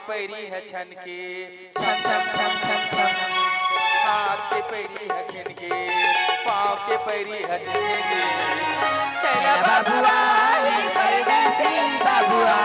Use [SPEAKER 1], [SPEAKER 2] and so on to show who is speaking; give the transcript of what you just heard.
[SPEAKER 1] पैरी है छन के, छन छन छन छन छन, हाथ के पैरी है छन के, पाँव के पैरी है छन के। चला बाबुआ परदेसी बाबुआ।